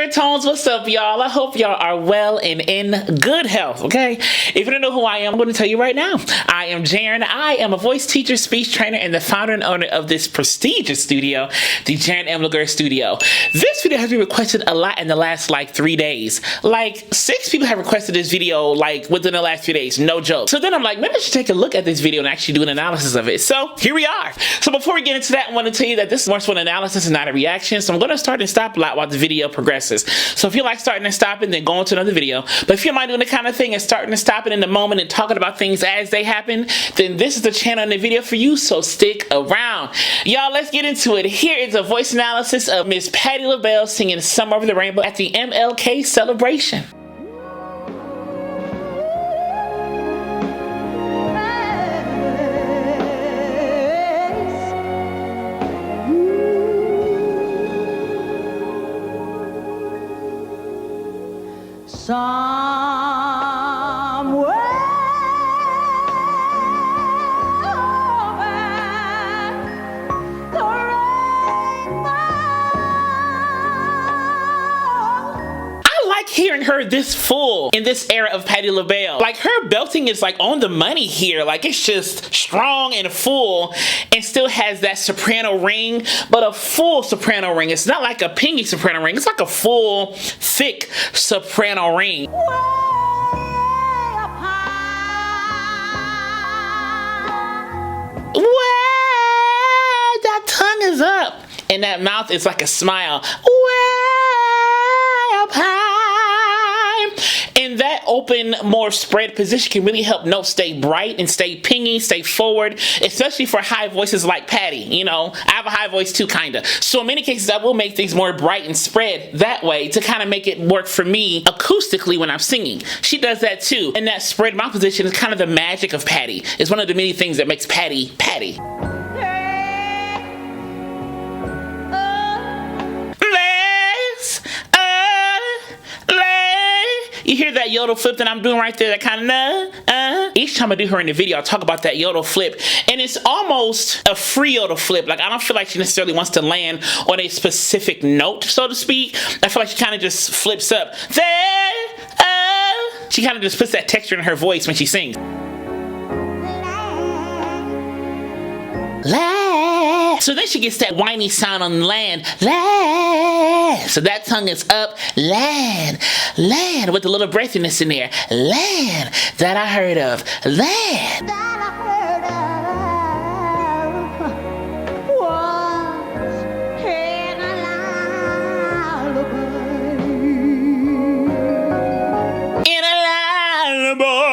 Baritones, what's up, y'all? I hope y'all are well and in good health, okay? If you don't know who I am, I'm going to tell you right now. I am Jaren. I am a voice teacher, speech trainer, and the founder and owner of this prestigious studio, the Jaren MLK Studio. This video has been requested a lot in the last, 3 days. 6 people have requested this video, within the last few days. No joke. So then I'm like, maybe I should take a look at this video and actually do an analysis of it. So here we are. So before we get into that, I want to tell you that this is more so an analysis and not a reaction. So I'm going to start and stop a lot while the video progresses. So if you like starting and stopping, then go on to another video. But if you mind doing the kind of thing and starting and stopping in the moment and talking about things as they happen, then this is the channel and the video for you, so stick around. Y'all, let's get into it. Here is a voice analysis of Miss Patti LaBelle singing Summer Over the Rainbow at the MLK celebration. Somewhere over the rainbow. I like hearing her this full in this era of Patti LaBelle. Her belting is on the money here. It's just strong and full and still has that soprano ring, but a full soprano ring. It's not like a pingy soprano ring. It's like a full, thick soprano ring. Way up high. Way, that tongue is up and that mouth is like a smile. Way up high. And that open, more spread position can really help notes stay bright and stay pingy, stay forward, especially for high voices like Patti. You know, I have a high voice too, kinda. So in many cases, I will make things more bright and spread that way to kind of make it work for me acoustically when I'm singing. She does that too. And that spread mouth position is kind of the magic of Patti. It's one of the many things that makes Patti, Patti. You hear that yodel flip that I'm doing right there, that kind of Each time I do her in the video, I'll talk about that yodel flip. And it's almost a free yodel flip. I don't feel like she necessarily wants to land on a specific note, so to speak. I feel like she kind of just flips up. There, she kind of just puts that texture in her voice when she sings. La. So then she gets that whiny sound on land. La. So that tongue is up. Land. Land with a little breathiness in there. Land that I heard of. Land. That I heard of was in a lullaby. In a lullaby.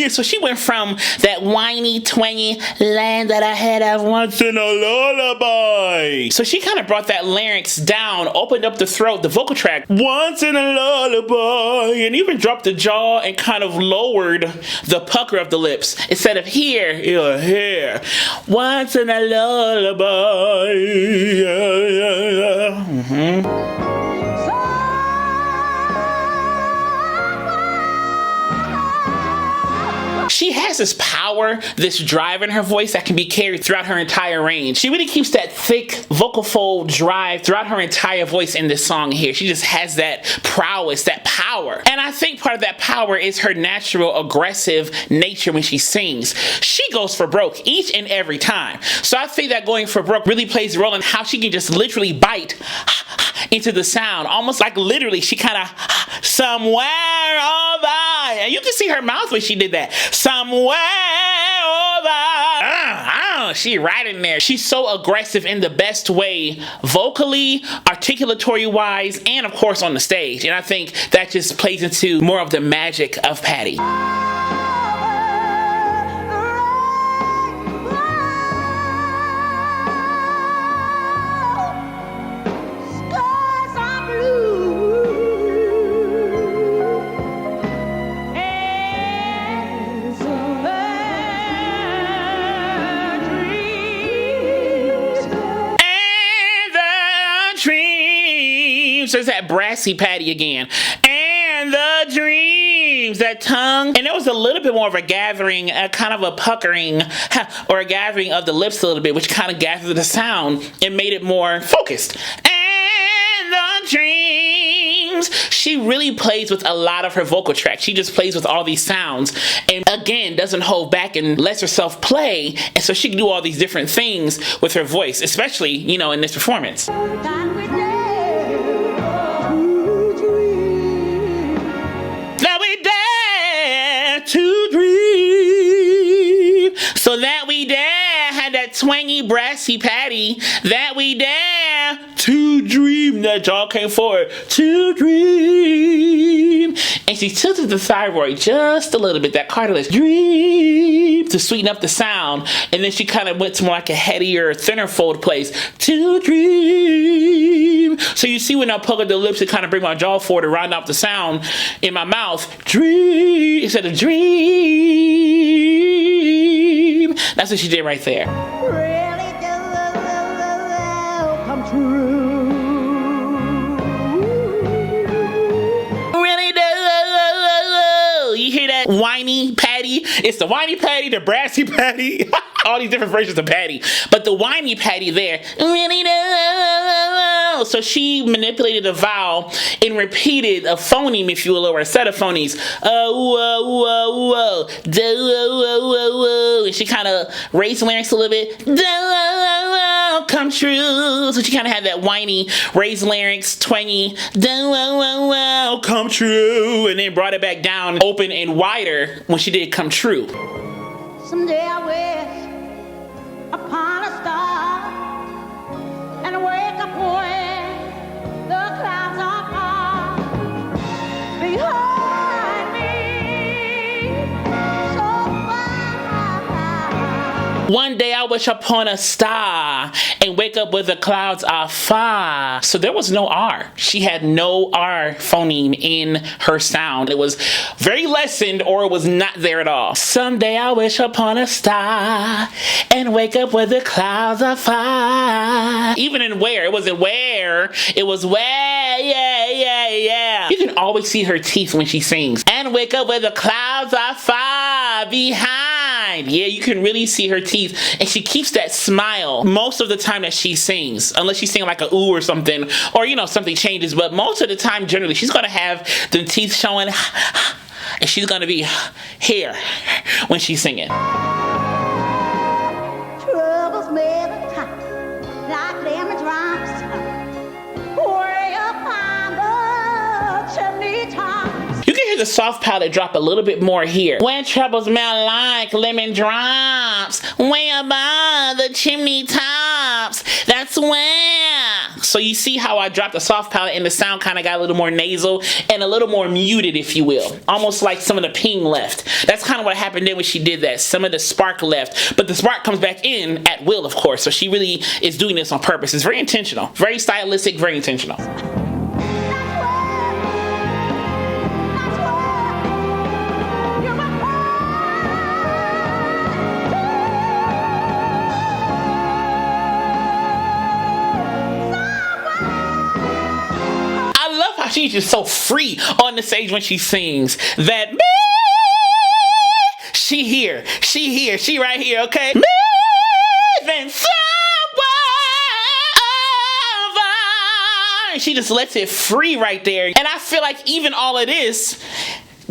So she went from that whiny, twangy land that I had of once in a lullaby. So she kind of brought that larynx down, opened up the throat, the vocal tract, once in a lullaby, and even dropped the jaw and kind of lowered the pucker of the lips. Instead of here, here. Once in a lullaby. She has this power, this drive in her voice that can be carried throughout her entire range. She really keeps that thick vocal fold drive throughout her entire voice in this song here. She just has that prowess, that power. And I think part of that power is her natural aggressive nature when she sings. She goes for broke each and every time. So I think that going for broke really plays a role in how she can just literally bite into the sound. Almost like literally she kind of somewhere over. And you can see her mouth when she did that. Somewhere over. She right in there. She's so aggressive in the best way, vocally, articulatory wise, and of course on the stage. And I think that just plays into more of the magic of Patti. There's that brassy Patti again. And the dreams, that tongue. And there was a little bit more of a gathering, kind of a puckering, or a gathering of the lips a little bit, which kind of gathered the sound and made it more focused. And the dreams. she really plays with a lot of her vocal tracks. She just plays with all these sounds and again doesn't hold back and lets herself play, and so she can do all these different things with her voice, especially, you know, in this performance. That we dare to That we dare to dream. dream. So that we dare had that twangy, brassy Patti. That we dare to dream. That y'all came forward to dream. And she tilted the thyroid just a little bit, that cartilage. Dream, to sweeten up the sound. And then she kind of went to more like a headier, thinner fold place. To dream. So you see when I pull up the lips, it kind of bring my jaw forward to round out the sound in my mouth. Dream, instead of dream. That's what she did right there. Really do come true. Really do. You hear that whiny Patti? It's the whiny Patti, the brassy Patti. All these different versions of Patti. But the whiny Patti there. Really do. So she manipulated a vowel and repeated a phoneme, if you will, or a set of phonemes. And she kind of raised the larynx a little bit. Come true. So she kind of had that whiny, raised larynx, twangy. Come true. And then brought it back down, open and wider when she did come true. Someday I wish upon a star and wake up when the clouds are far behind me. So far. One day I wish upon a star and wake up where the clouds are far. So there was no R. She had no R phoneme in her sound. It was very lessened or it was not there at all. Someday I wish upon a star and wake up where the clouds are far. Even in where, it wasn't where, it was where, yeah. You can always see her teeth when she sings. And wake up where the clouds are far behind. Yeah, you can really see her teeth. And she keeps that smile most of the time that she sings, unless she's singing like a ooh or something, or you know, something changes. But most of the time, generally, she's gonna have the teeth showing, and she's gonna be here when she's singing. Troubles may be tough, like lemon drops, way upon the chimney tops. You can hear the soft palate drop a little bit more here. When troubles smell like lemon drops, way above the chimney tops, that's where. So you see how I dropped the soft palate and the sound kind of got a little more nasal and a little more muted, if you will. Almost like some of the ping left. That's kind of what happened then when she did that. Some of the spark left, but the spark comes back in at will, of course. So she really is doing this on purpose. It's very intentional, very stylistic, very intentional. She's just so free on the stage when she sings that she here, she right here, okay? Then she just lets it free right there. And I feel like even all of this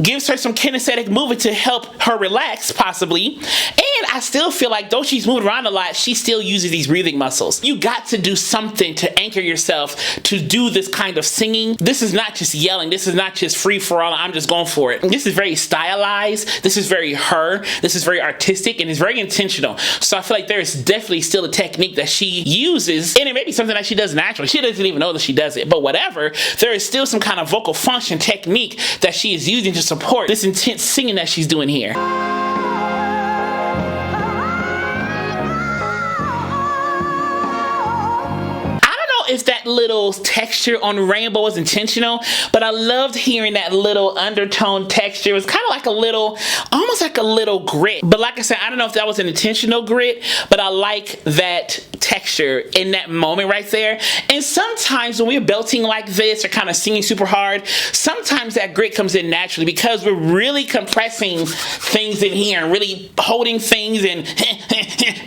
gives her some kinesthetic movement to help her relax, possibly. And I still feel like, though she's moving around a lot, she still uses these breathing muscles. You got to do something to anchor yourself to do this kind of singing. This is not just yelling. This is not just free for all. I'm just going for it. This is very stylized. This is very her. This is very artistic, and it's very intentional. So I feel like there is definitely still a technique that she uses, and it may be something that she does naturally. She doesn't even know that she does it, but whatever. There is still some kind of vocal function technique that she is using to support this intense singing that she's doing here. If that little texture on Rainbow was intentional, but I loved hearing that little undertone texture. It was kind of like a little, almost like a little grit. But like I said, I don't know if that was an intentional grit, but I like that texture in that moment right there. And sometimes when we're belting like this or kind of singing super hard, sometimes that grit comes in naturally because we're really compressing things in here and really holding things and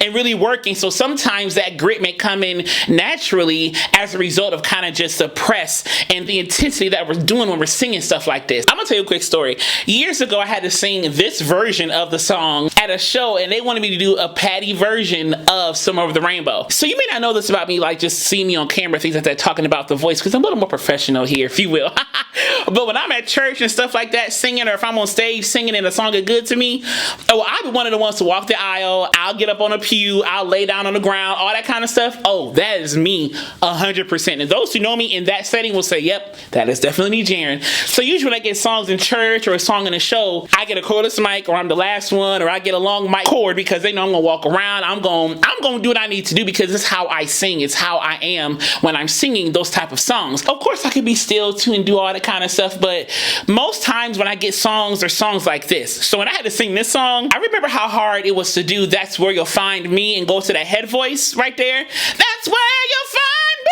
and really working. So sometimes that grit may come in naturally as a result of kind of just the press and the intensity that we're doing when we're singing stuff like this. I'm gonna tell you a quick story. Years ago, I had to sing this version of the song at a show, and they wanted me to do a Patti version of Somewhere Over the Rainbow. So you may not know this about me, like just see me on camera, things like that, talking about the voice, because I'm a little more professional here, if you will. But when I'm at church and stuff like that, singing, or if I'm on stage singing and a song is good to me, oh, I'll be one of the ones to walk the aisle. I'll get up on a pew. I'll lay down on the ground, all that kind of stuff. Oh, that is me 100%. And those who know me in that setting will say, yep, that is definitely me, Jaren. So usually when I get songs in church or a song in a show, I get a cordless mic, or I'm the last one, or I get a long mic cord because they know I'm gonna walk around. I'm gonna do what I need to do because it's how I sing. It's how I am when I'm singing those type of songs. Of course, I could be still too and do all that kind of stuff, but most times when I get songs, or songs like this. So when I had to sing this song, I remember how hard it was to do That's Where You'll Find Me and go to that head voice right there. That's where you'll find me.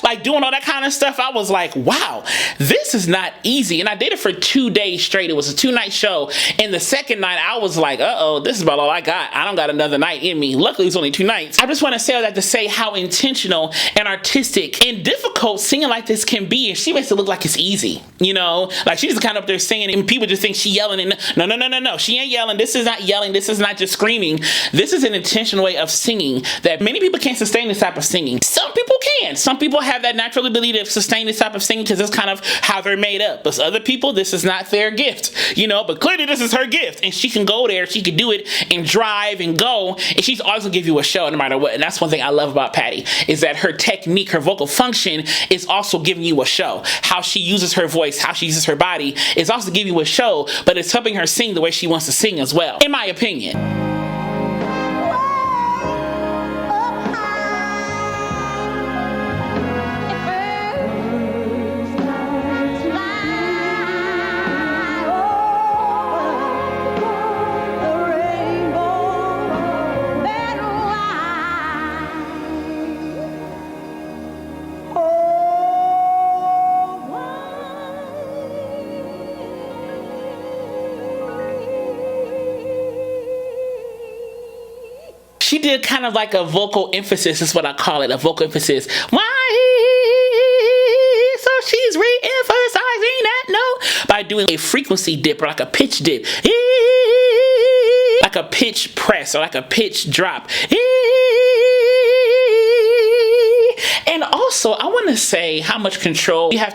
Like doing all that kind of stuff, I was like, wow, this is not easy. And I did it for 2 days straight. It was a 2-night show. And the second night, I was like, uh-oh, this is about all I got. I don't got another night in me. Luckily, it's only 2 nights. I just want to say all that to say how intentional and artistic and difficult singing like this can be. And she makes it look like it's easy. You know, like she's kind of up there singing and people just think she yelling. And no. She ain't yelling. This is not yelling. This is not just screaming. This is an intentional way of singing that many people can't sustain this type of singing. Some people can. Some people have that natural ability to sustain this type of singing because that's kind of how they're made up. But other people, this is not their gift, you know, but clearly this is her gift, and she can go there, she can do it and drive and go, and she's always gonna give you a show no matter what. And that's one thing I love about Patti, is that her technique, her vocal function is also giving you a show. How she uses her voice, how she uses her body is also giving you a show, but it's helping her sing the way she wants to sing as well, in my opinion. She did kind of like a vocal emphasis, is what I call it, a vocal emphasis. Why? So she's re-emphasizing that note by doing a frequency dip, or like a pitch dip, like a pitch press, or like a pitch drop. And also, I want to say how much control you have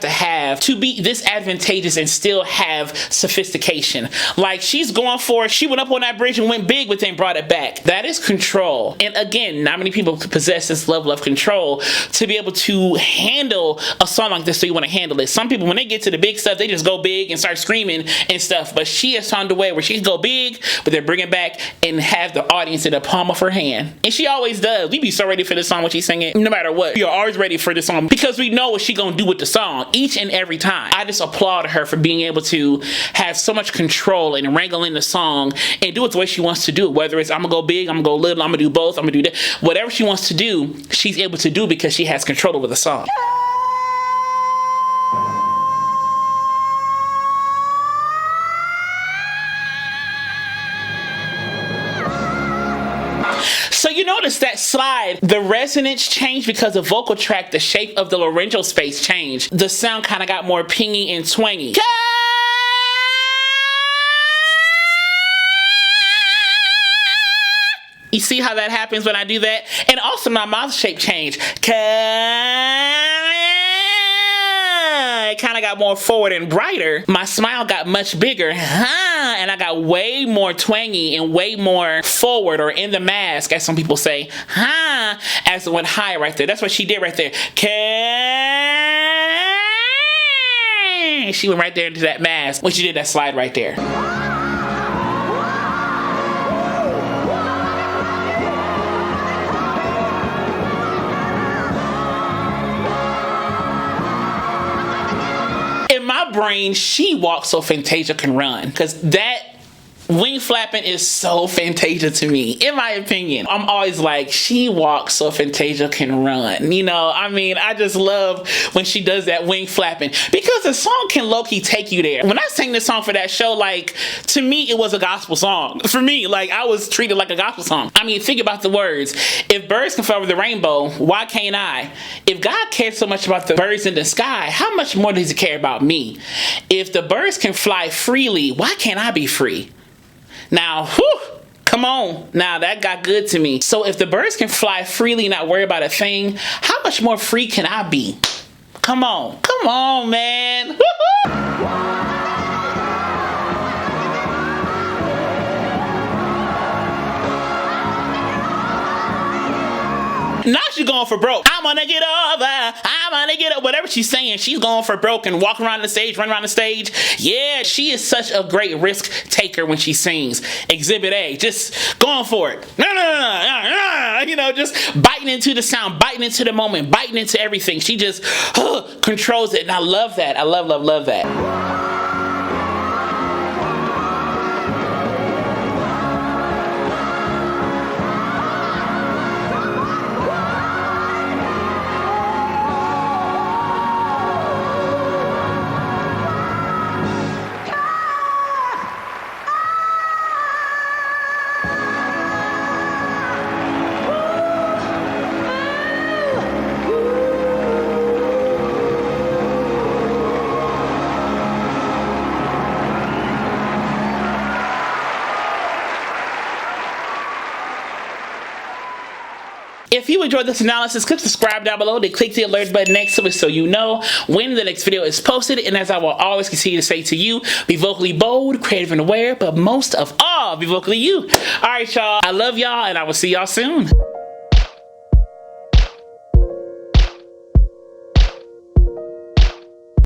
to be this advantageous and still have sophistication. Like she's going for it. She went up on that bridge and went big, but then brought it back. That is control. And again, not many people possess this level of control to be able to handle a song like this, so you want to handle it. Some people, when they get to the big stuff, they just go big and start screaming and stuff. But she has found a way where she can go big, but then bring it back and have the audience in the palm of her hand. And she always does. We be so ready for this song when she's singing, no matter what. We are always ready for this song because we know what she gonna do with the song each and every time. I just applaud her for being able to have so much control and wrangle in the song and do it the way she wants to do it. Whether it's I'm gonna go big, I'm gonna go little, I'm gonna do both, I'm gonna do that. Whatever she wants to do, she's able to do because she has control over the song. So you notice that slide, the resonance changed because the vocal track, the shape of the laryngeal space changed. The sound kind of got more pingy and twangy. You see how that happens when I do that? And also my mouth shape changed. It kind of got more forward and brighter. My smile got much bigger. And I got way more twangy and way more forward, or in the mask, as some people say, as it went high right there. That's what she did right there. She went right there into that mask when she did that slide right there. In my brain, she walks so Fantasia can run, because that Wing flapping is so Fantasia to me, in my opinion. I'm always like, she walks so Fantasia can run. You know, I mean, I just love when she does that wing flapping because the song can low-key take you there. When I sang this song for that show, like, to me, it was a gospel song. For me, like, I was treated like a gospel song. I mean, think about the words. If birds can fly over the rainbow, why can't I? If God cares so much about the birds in the sky, how much more does he care about me? If the birds can fly freely, why can't I be free? Now, whew, come on. Now, that got good to me. So if the birds can fly freely, not worry about a thing, how much more free can I be? Come on. Come on, man. Woo-hoo. Now she's going for broke. I'm gonna get over. I'm gonna get up. Whatever she's saying, she's going for broke and walking around the stage, running around the stage. Yeah, she is such a great risk taker when she sings. Exhibit A, just going for it. You know, just biting into the sound, biting into the moment, biting into everything. She just controls it, and I love that. I love that. If you enjoyed this analysis, click subscribe down below. Then click the alert button next to it so you know when the next video is posted. And as I will always continue to say to you, be vocally bold, creative, and aware, but most of all, be vocally you. All right, y'all. I love y'all, and I will see y'all soon.